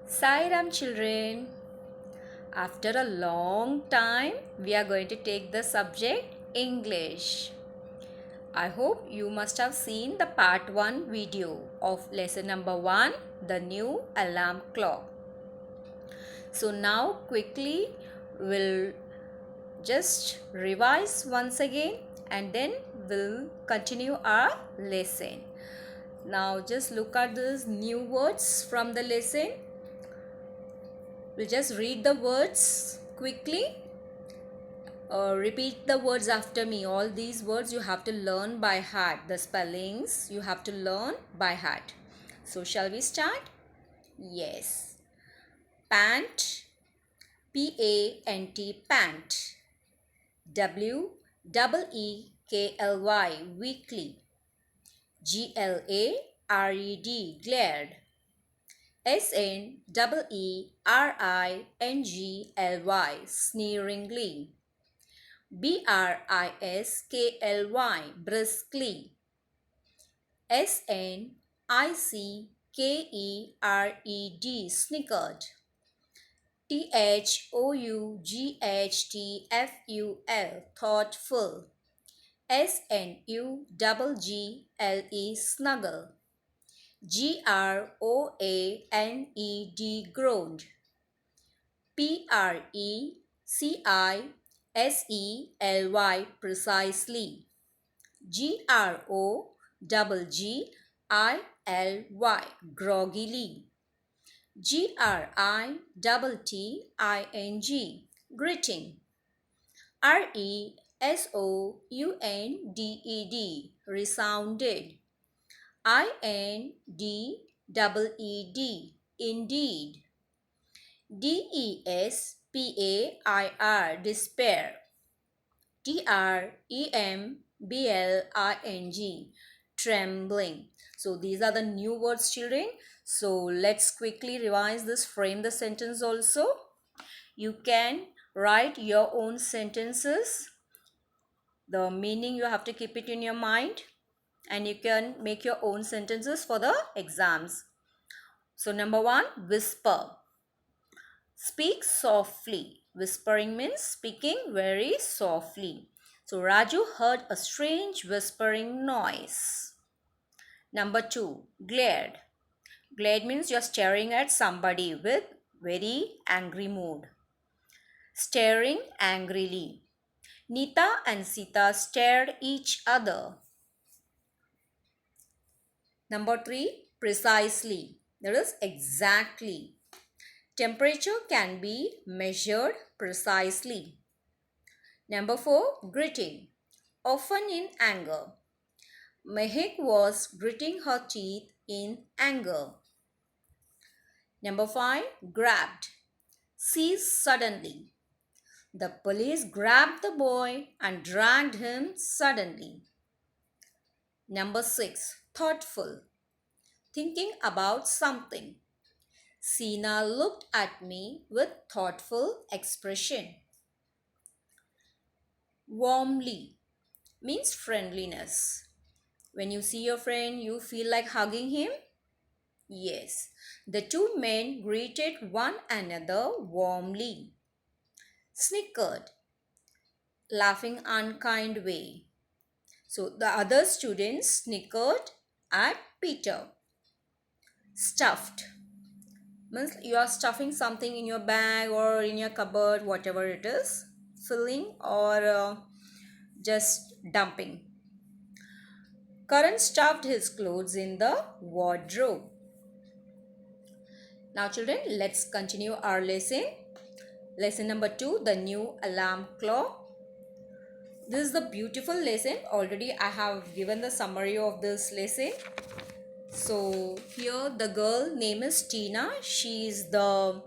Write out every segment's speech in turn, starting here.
Sairam children, after a long time we are going to take the subject English. I hope you must have seen the part 1 video of lesson number 1, the new alarm clock. So now quickly we'll just revise once again and then we'll continue our lesson. Now just look at these new words from the lesson. We'll just read the words quickly. Repeat the words after me. All these words you have to learn by heart. The spellings you have to learn by heart. So shall we start? Yes. Pant. P-A-N-T. Pant. W-E-E-K-L-Y. Weekly. G-L-A-R-E-D. Glared. S-N-E-E-R-I-N-G-L-Y. Sneeringly. briskly, briskly. snicked, snickered. thoughtful, thoughtful. snuggle, snuggle. groaned, groaned. precisely, precisely. groggily, groggily. gritting, gritting. resounded, resounded. inded, indeed. despair, despair. trembling, trembling. So these are the new words, children. So let's quickly revise this, frame the sentence also. You can write your own sentences. The meaning you have to keep it in your mind, and you can make your own sentences for the exams. So number 1, whisper. Speak softly. Whispering means speaking very softly. So Raju heard a strange whispering noise. Number 2, glared. Glared means you're staring at somebody with very angry mood. Staring angrily. Nita and Sita stared each other. Number 3, precisely. That is exactly. Temperature can be measured precisely. Number 4, gritting. Often in anger. Mehek was gritting her teeth in anger. Number 5, grabbed. Seized suddenly. The police grabbed the boy and dragged him suddenly. Number 6, thoughtful. Thinking about something. Sina looked at me with thoughtful expression. Warmly means friendliness. When you see your friend, you feel like hugging him? Yes. The two men greeted one another warmly. Snickered, laughing unkind way. So the other students snickered at Peter. Stuffed means you are stuffing something in your bag or in your cupboard, whatever it is, filling or just dumping. Karan stuffed his clothes in the wardrobe. Now children, let's continue our lesson. Lesson number 2, the new alarm clock. This is the beautiful lesson. Already I have given the summary of this lesson. So here the girl name is Tina. She is the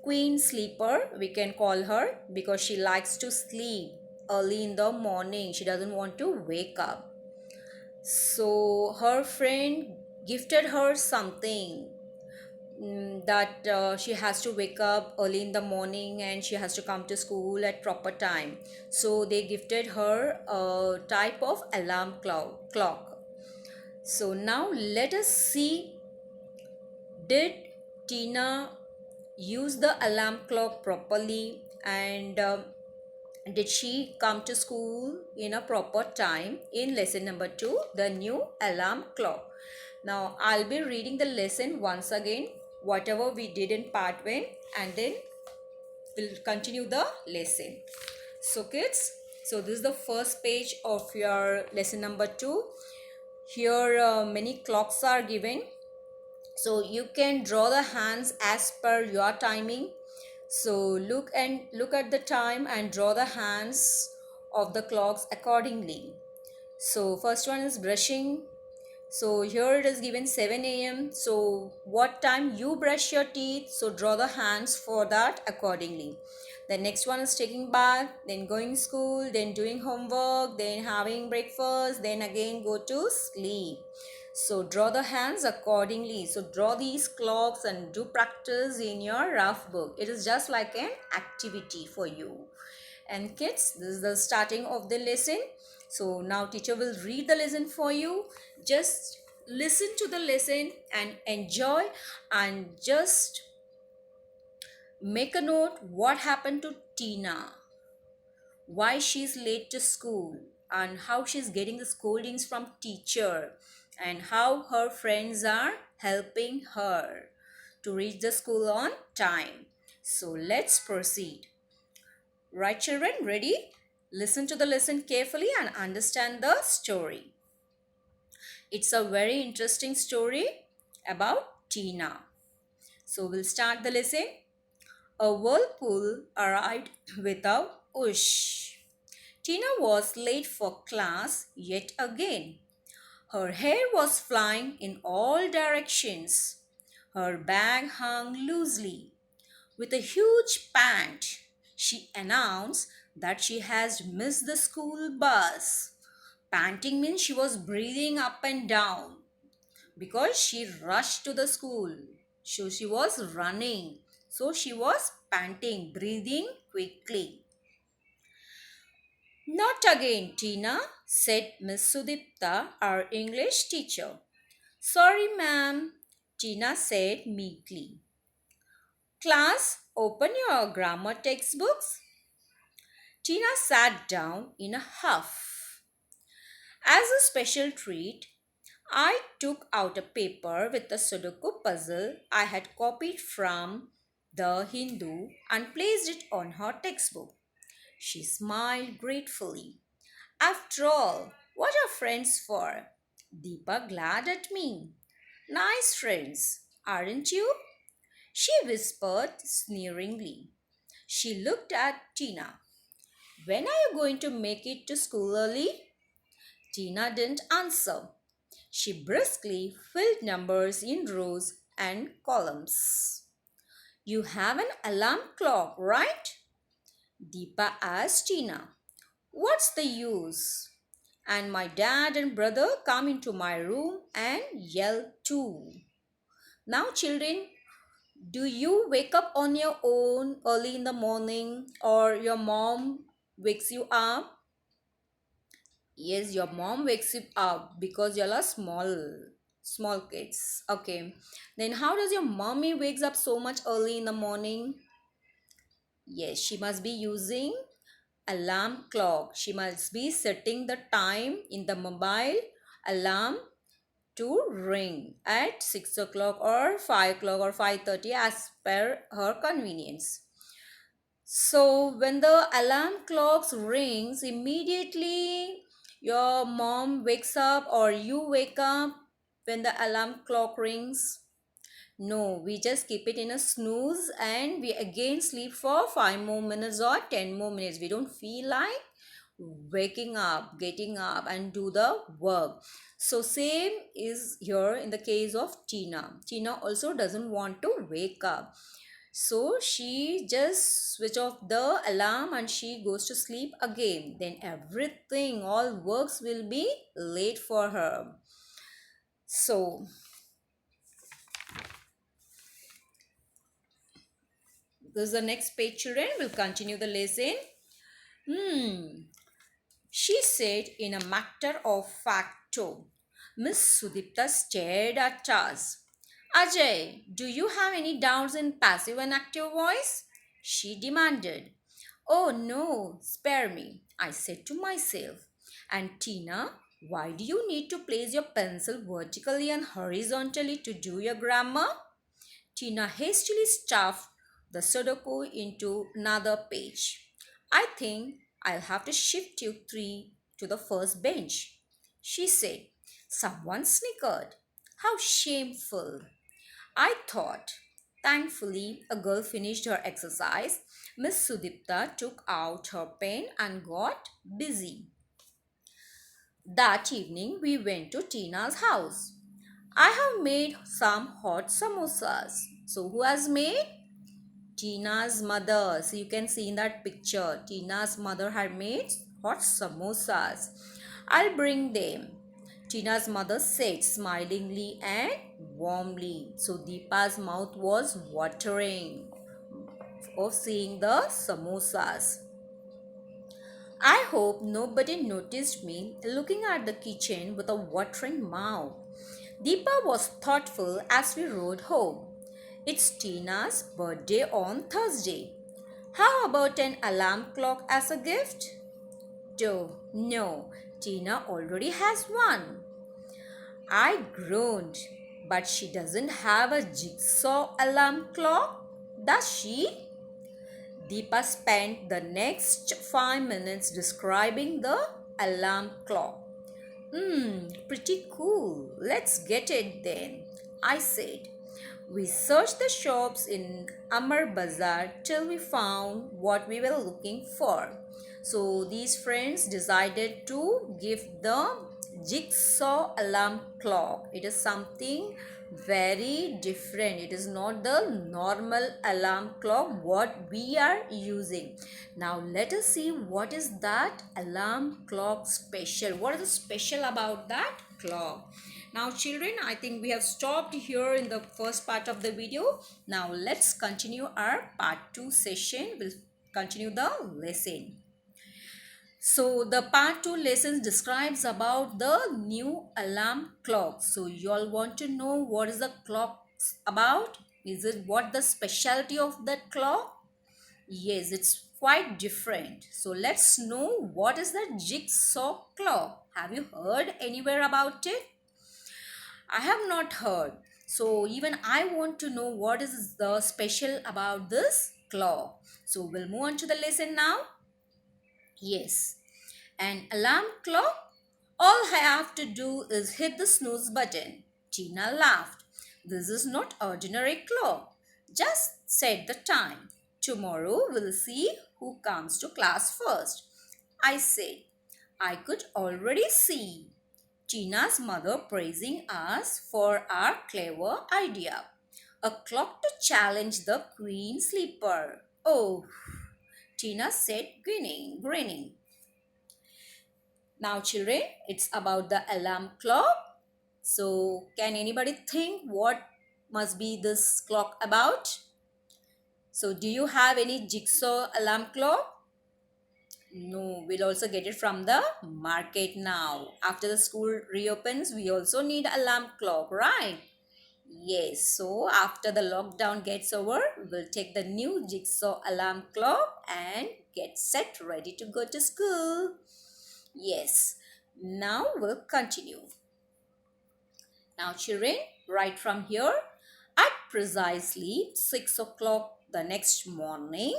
queen sleeper, we can call her, because she likes to sleep early in the morning. She doesn't want to wake up. So her friend gifted her something that she has to wake up early in the morning and she has to come to school at proper time. So they gifted her a type of alarm clock. So now let us see, did Tina use the alarm clock properly, and did she come to school in a proper time? In lesson number 2, the new alarm clock. Now I'll be reading the lesson once again, whatever we did in part 1, and then we'll continue the lesson. So kids, so this is the first page of your lesson number 2. Here many clocks are given, so you can draw the hands as per your timing. So look at the time and draw the hands of the clocks accordingly. So first one is brushing. So here it is given 7 a.m. So what time you brush your teeth? So draw the hands for that accordingly. The next one is taking bath, then going school, then doing homework, then having breakfast, then again go to sleep. So draw the hands accordingly. So draw these clocks and do practice in your rough book. It is just like an activity for you. And kids, this is the starting of the lesson. So now teacher will read the lesson for you. Just listen to the lesson and enjoy, and just make a note what happened to Tina, why she's late to school, and how she's getting the scoldings from teacher, and how her friends are helping her to reach the school on time. So let's proceed. Right children, ready? Listen to the lesson carefully and understand the story. It's a very interesting story about Tina. So we'll start the lesson. A whirlpool arrived with a whoosh. Tina was late for class yet again. Her hair was flying in all directions. Her bag hung loosely. With a huge pant, she announced that she has missed the school bus. Panting means she was breathing up and down because she rushed to the school. So she was running. So she was panting, breathing quickly. Not again, Tina, said Miss Sudipta, our English teacher. Sorry, ma'am, Tina said meekly. Class, open your grammar textbooks. Tina sat down in a huff. As a special treat, I took out a paper with a Sudoku puzzle I had copied from the Hindu and placed it on her textbook. She smiled gratefully. After all, what are friends for? Deepa glared at me. Nice friends, aren't you? She whispered sneeringly. She looked at Tina. When are you going to make it to school early? Tina didn't answer. She briskly filled numbers in rows and columns. You have an alarm clock, right? Deepa asked Tina. What's the use? And my dad and brother come into my room and yell too. Now, children, do you wake up on your own early in the morning, or your mom wakes you up? Yes, your mom wakes you up because you're a small kids. Okay. Then how does your mommy wakes up so much early in the morning? Yes, she must be using alarm clock. She must be setting the time in the mobile alarm to ring at 6 o'clock or 5 o'clock or 5:30 as per her convenience. So when the alarm clocks rings, immediately your mom wakes up or you wake up when the alarm clock rings. No, we just keep it in a snooze and we again sleep for 5 more minutes or 10 more minutes. We don't feel like waking up, getting up and do the work. So same is here in the case of Tina. Tina also doesn't want to wake up. So she just switch off the alarm and she goes to sleep again. Then everything, all works will be late for her. So this is the next page, children. We'll continue the lesson. She said in a matter of fact tone. Miss Sudipta stared at us. Ajay, do you have any doubts in passive and active voice? She demanded. Oh no, spare me, I said to myself. And Tina, why do you need to place your pencil vertically and horizontally to do your grammar? Tina hastily stuffed the Sudoku into another page. I think I'll have to shift you three to the first bench, she said. Someone snickered. How shameful, I thought. Thankfully, a girl finished her exercise. Miss Sudipta took out her pen and got busy. That evening, we went to Tina's house. I have made some hot samosas. So, who has made? Tina's mother. So, you can see in that picture, Tina's mother had made hot samosas. I'll bring them, Tina's mother said smilingly and warmly. So, Deepa's mouth was watering of seeing the samosas. I hope nobody noticed me looking at the kitchen with a watering mouth. Deepa was thoughtful as we rode home. It's Tina's birthday on Thursday. How about an alarm clock as a gift? Oh, no, Tina already has one. I groaned. But she doesn't have a jigsaw alarm clock, does she? Deepa spent the next 5 minutes describing the alarm clock. Pretty cool. Let's get it then, I said. We searched the shops in Amar Bazaar till we found what we were looking for. So these friends decided to give the jigsaw alarm clock. It is something very different. It is not the normal alarm clock what we are using. Now let us see what is that alarm clock special. What is special about that clock? Now children, I think we have stopped here in the first part of the video. Now let's continue our part 2 session. We'll continue the lesson. So the part 2 lessons describes about the new alarm clock. So you all want to know what is the clock about? Is it what the specialty of that clock? Yes, it's quite different. So let's know what is the jigsaw clock. Have you heard anywhere about it? I have not heard. So even I want to know what is the special about this clock. So we'll move on to the lesson now. Yes, an alarm clock? All I have to do is hit the snooze button. Tina laughed. This is not ordinary clock. Just set the time. Tomorrow we'll see who comes to class first. I said. I could already see Tina's mother praising us for our clever idea. A clock to challenge the queen sleeper. Oh, Tina said, grinning. Now, children, it's about the alarm clock. So, can anybody think what must be this clock about? So, do you have any jigsaw alarm clock? No, we'll also get it from the market now. After the school reopens, we also need alarm clock, right? Yes, so after the lockdown gets over, we'll take the new jigsaw alarm clock and get set ready to go to school. Yes, now we'll continue. Now, children, right from here, at precisely 6 o'clock the next morning,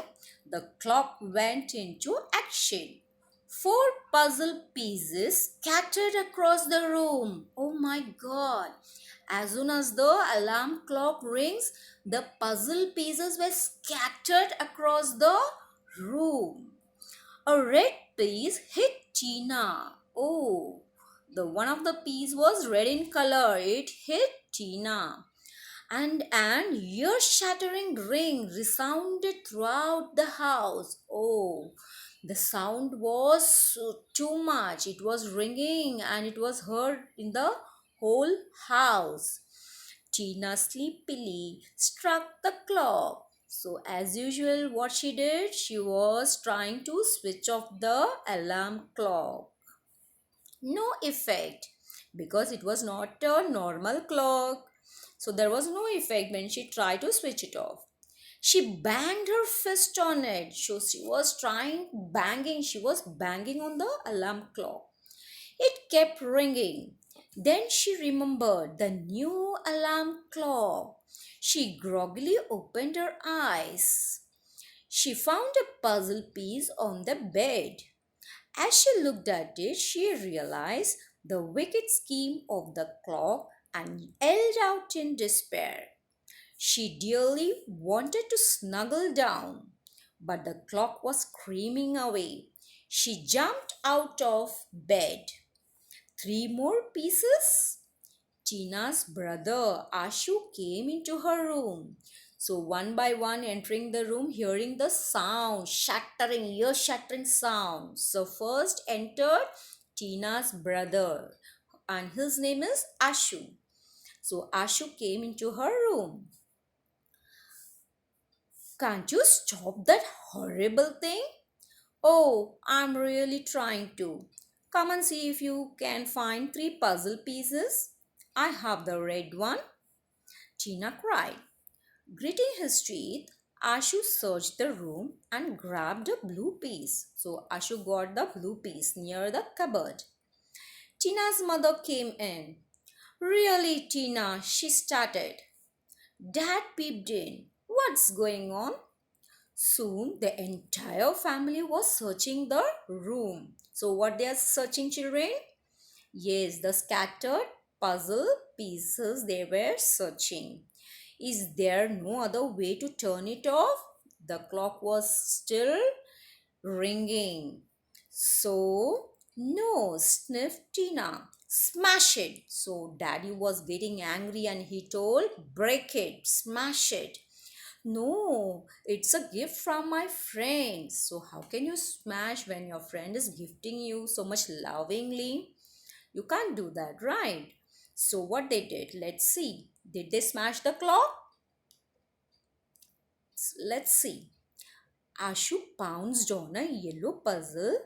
the clock went into action. Four puzzle pieces scattered across the room. Oh my God. As soon as the alarm clock rings, the puzzle pieces were scattered across the room. A red piece hit Tina. Oh, the one of the piece was red in color. It hit Tina. And an ear-shattering ring resounded throughout the house. Oh, the sound was too much. It was ringing and it was heard in the whole house. Tina sleepily struck the clock. So, as usual, what she did, she was trying to switch off the alarm clock. No effect because it was not a normal clock. So there was no effect when she tried to switch it off. She banged her fist on it. So she was banging on the alarm clock. It kept ringing. Then she remembered the new alarm clock. She groggily opened her eyes. She found a puzzle piece on the bed. As she looked at it, she realized the wicked scheme of the clock and yelled out in despair. She dearly wanted to snuggle down, but the clock was screaming away. She jumped out of bed. Three more pieces? Tina's brother Ashu came into her room. So, one by one, entering the room, hearing the sound, shattering, ear shattering sound. So, first entered Tina's brother, and his name is Ashu. So, Ashu came into her room. Can't you stop that horrible thing? Oh, I'm really trying to. Come and see if you can find three puzzle pieces. I have the red one, Tina cried. Gritting his teeth, Ashu searched the room and grabbed a blue piece. So Ashu got the blue piece near the cupboard. Tina's mother came in. Really, Tina, she started. Dad peeped in. What's going on? Soon the entire family was searching the room. So what they are searching, children? Yes, the scattered puzzle pieces they were searching. Is there no other way to turn it off? The clock was still ringing. So, no, sniffed Tina. Smash it. So, daddy was getting angry and he told, break it, smash it. No, it's a gift from my friend. So, how can you smash when your friend is gifting you so much lovingly? You can't do that, right? So, what they did, let's see. Did they smash the clock? Let's see. Ashu pounced on a yellow puzzle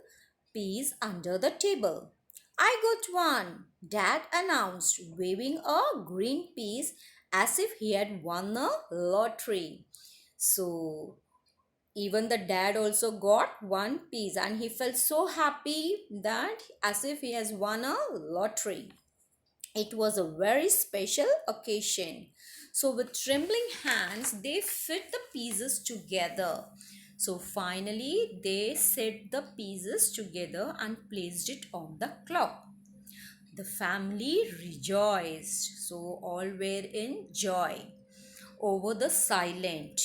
piece under the table. I got one, Dad announced, waving a green piece as if he had won a lottery. So, even the dad also got one piece and he felt so happy that as if he has won a lottery. It was a very special occasion. So, with trembling hands, they fit the pieces together. So, finally, they set the pieces together and placed it on the clock. The family rejoiced. So, all were in joy over the silent.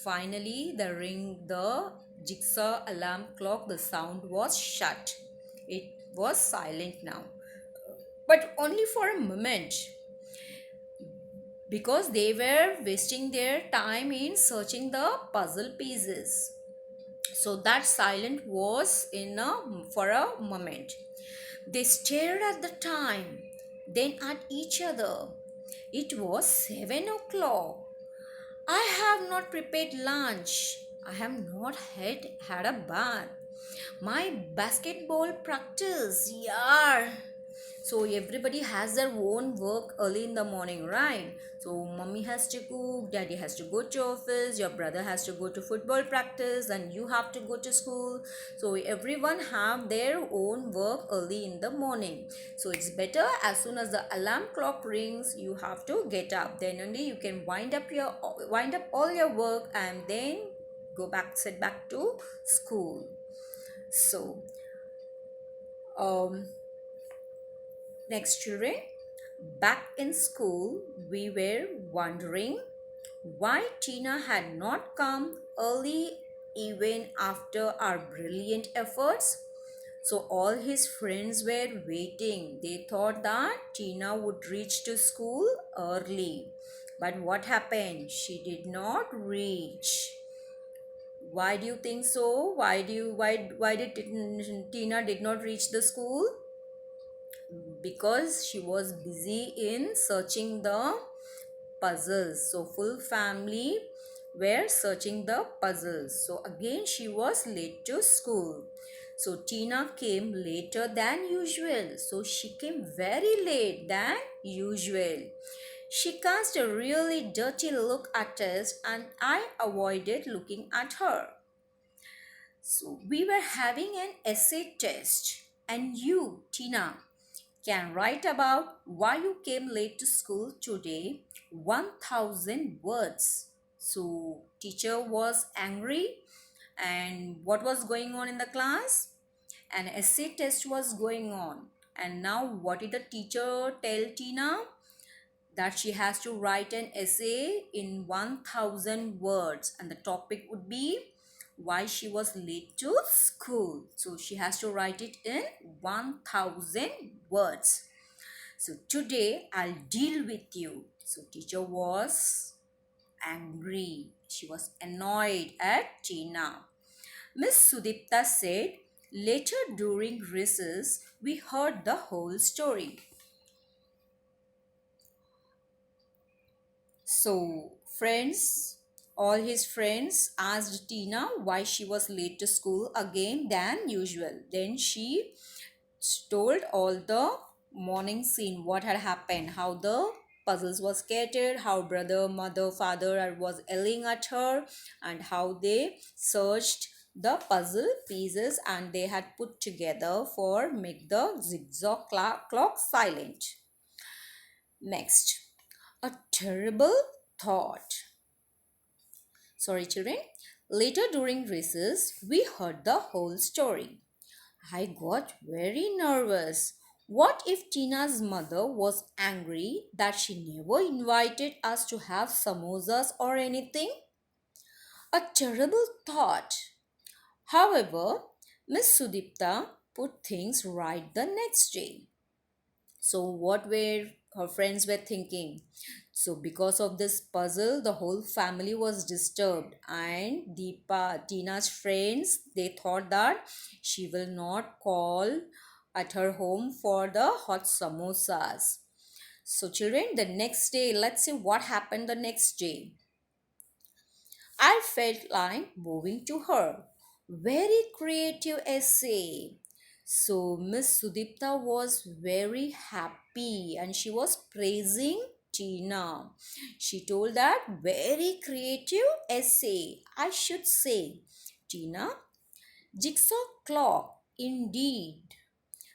Finally, the jigsaw alarm clock, the sound was shut. It was silent now, but only for a moment because they were wasting their time in searching the puzzle pieces. So that silent was in a for a moment. They stared at the time, then at each other. It was 7 o'clock. I have not prepared lunch. I have not had a bath. My basketball practice, yeah. So everybody has their own work early in the morning, right? So mommy has to cook, daddy has to go to office, your brother has to go to football practice, and you have to go to school. So everyone have their own work early in the morning. So it's better as soon as the alarm clock rings, you have to get up. Then only you can wind up all your work and then sit back to school. So um next, children, back in school, we were wondering why Tina had not come early even after our brilliant efforts. So all his friends were waiting. They thought that Tina would reach to school early. But what happened? She did not reach. Why do you think so? Why did Tina did not reach the school? Because she was busy in searching the puzzles. So full family were searching the puzzles. So again she was late to school. So Tina came later than usual. So she came very late than usual. She cast a really dirty look at us and I avoided looking at her. So we were having an essay test and you, Tina, can write about why you came late to school today 1000 words. So teacher was angry and what was going on in the class? An essay test was going on. And now what did the teacher tell Tina? That she has to write an essay in 1000 words and the topic would be why she was late to school. So she has to write it in 1000 words. So today I'll deal with you. So teacher was angry. She was annoyed at Tina. Miss Sudipta said, later during recess, we heard the whole story. So, all his friends asked Tina why she was late to school again than usual. Then she told all the morning scene, what had happened, how the puzzles was scattered, how brother, mother, father was yelling at her, and how they searched the puzzle pieces and they had put together for make the zigzag clock silent. Next, a terrible thought. Sorry, children. Later during recess, we heard the whole story. I got very nervous. What if Tina's mother was angry that she never invited us to have samosas or anything? A terrible thought. However, Miss Sudipta put things right the next day. So, what were her friends were thinking? So, because of this puzzle, the whole family was disturbed, and Tina's friends, they thought that she will not call at her home for the hot samosas. So, children, the next day, let's see what happened the next day. I felt like moving to her. Very creative essay. So Miss Sudipta was very happy and she was praising Tina. She told that very creative essay. I should say, Tina, jigsaw clock indeed,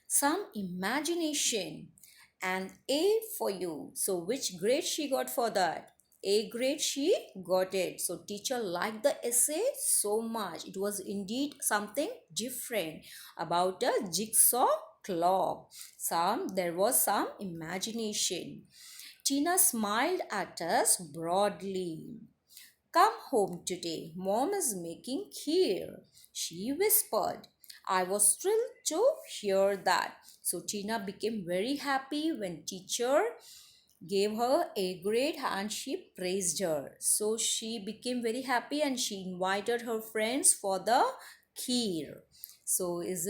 some imagination, and A for you. So which grade she got for that? A grade she got it. So teacher liked the essay so much. It was indeed something different about a jigsaw clock. There was some imagination. Tina smiled at us broadly. Come home today. Mom is making kheer, she whispered. I was thrilled to hear that. So Tina became very happy when teacher gave her a grade and she praised her. So she became very happy and she invited her friends for the kheer. So it's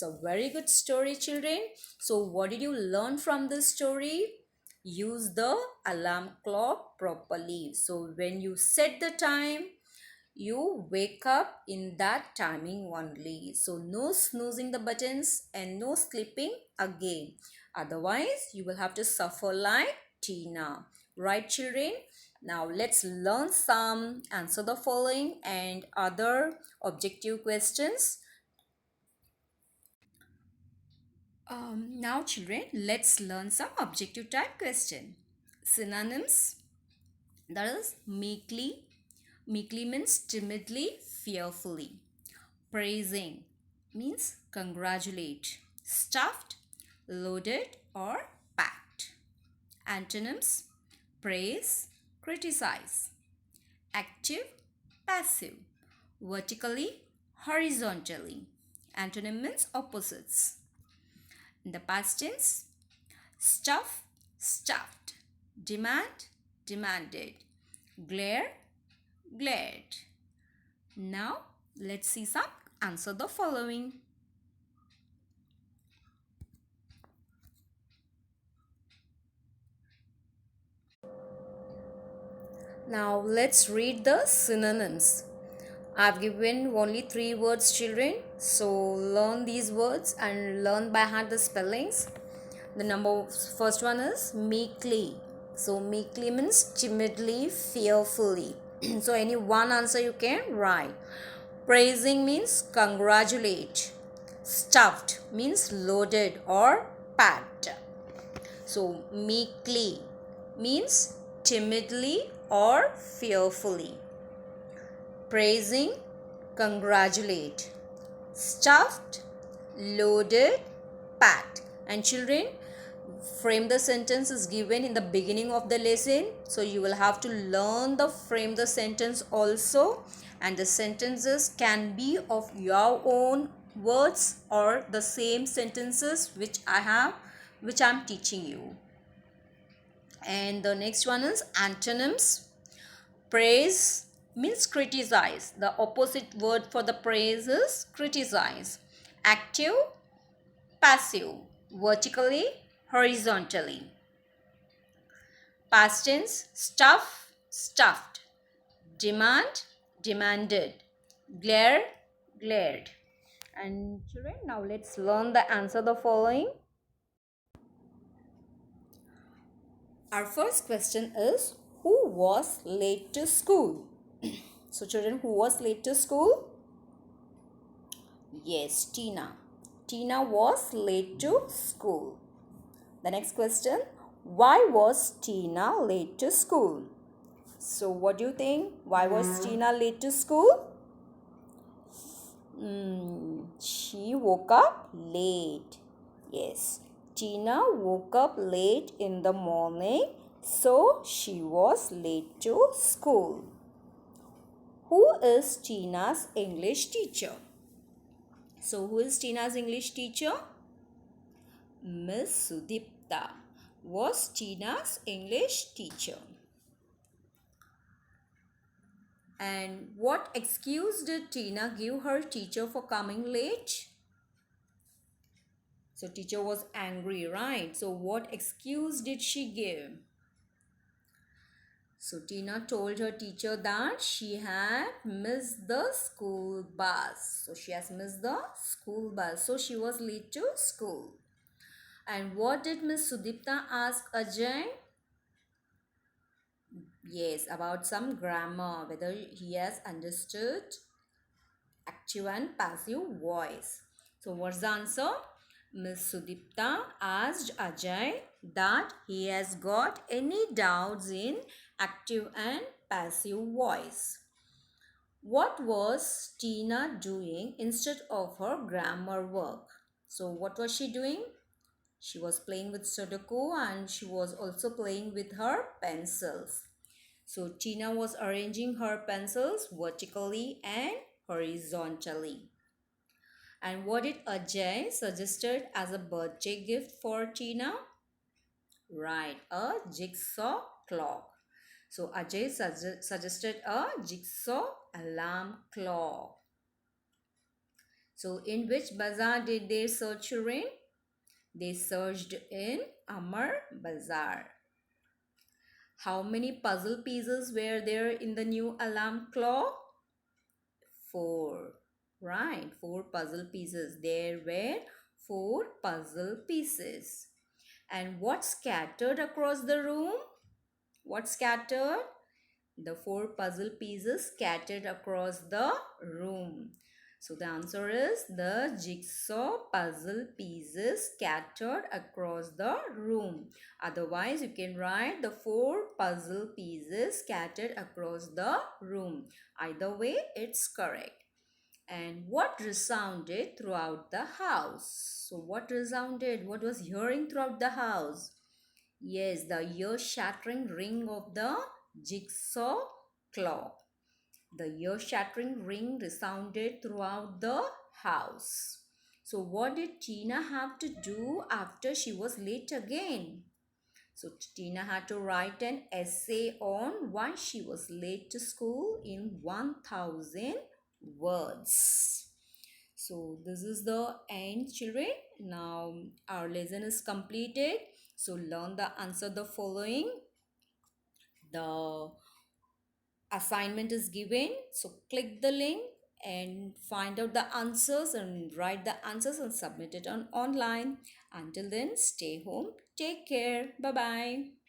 a very good story, children. So what did you learn from this story? Use the alarm clock properly. So when you set the time, you wake up in that timing only. So no snoozing the buttons and no sleeping again. Otherwise, you will have to suffer like Tina. Right, children? Now let's learn some answer the following and other objective questions. Now children, let's learn some objective type question. Synonyms, that is meekly. Meekly means timidly, fearfully. Praising means congratulate. Stuffed, loaded or packed. Antonyms, praise, criticize. Active, passive. Vertically, horizontally. Antonym means opposites. In the past tense, stuff, stuffed. Demand, demanded. Glare, glared. Now, let's see some answer the following. Now, let's read the synonyms. I've given only 3 words, children. So, learn these words and learn by heart the spellings. The first one is meekly. So meekly means timidly, fearfully. So any one answer you can write. Praising means congratulate. Stuffed means loaded or packed. So meekly means timidly or fearfully. Praising, congratulate. Stuffed, loaded, packed. And children, frame the sentence is given in the beginning of the lesson, so you will have to learn the frame the sentence also, and the sentences can be of your own words or the same sentences which I'm teaching you. And the next one is antonyms. Praise means criticize. The opposite word for the praise is criticize. Active, passive. Vertically, horizontally. Past tense, stuff, stuffed. Demand, demanded. Glare, glared. And children, now let's learn the answer the following. Our first question is, who was late to school? So children, who was late to school? Yes, Tina. Tina was late to school. The next question, why was Tina late to school? So what do you think? Why was Tina late to school? She woke up late. Yes, Tina woke up late in the morning, so she was late to school. Who is Tina's English teacher? So who is Tina's English teacher? Miss Sudipta was Tina's English teacher. And what excuse did Tina give her teacher for coming late? So teacher was angry, right? So what excuse did she give? So Tina told her teacher that she had missed the school bus. So she has missed the school bus. So she was late to school. And what did Miss Sudipta ask Ajay? Yes, about some grammar, whether he has understood active and passive voice. So what's the answer? Miss Sudipta asked Ajay that he has got any doubts in active and passive voice. What was Tina doing instead of her grammar work? So what was she doing? She was playing with Sudoku and she was also playing with her pencils. So Tina was arranging her pencils vertically and horizontally. And what did Ajay suggested as a birthday gift for Tina? Right, a jigsaw clock. So Ajay suggested a jigsaw alarm clock. So in which bazaar did they search in? They searched in Amar Bazaar. How many puzzle pieces were there in the new alarm clock? 4. Right, 4 puzzle pieces. There were 4 puzzle pieces. And what scattered across the room? What scattered? The 4 puzzle pieces scattered across the room. So the answer is the jigsaw puzzle pieces scattered across the room. Otherwise, you can write the 4 puzzle pieces scattered across the room. Either way, it's correct. And what resounded throughout the house? So what resounded? What was hearing throughout the house? Yes, the ear-shattering ring of the jigsaw clock. The ear-shattering ring resounded throughout the house. So what did Tina have to do after she was late again? So Tina had to write an essay on why she was late to school in 1000 words. So this is the end, children. Now our lesson is completed. So learn the answer the following. The assignment is given. So click the link and find out the answers and write the answers and submit it on online. Until then, stay home. Take care. Bye bye.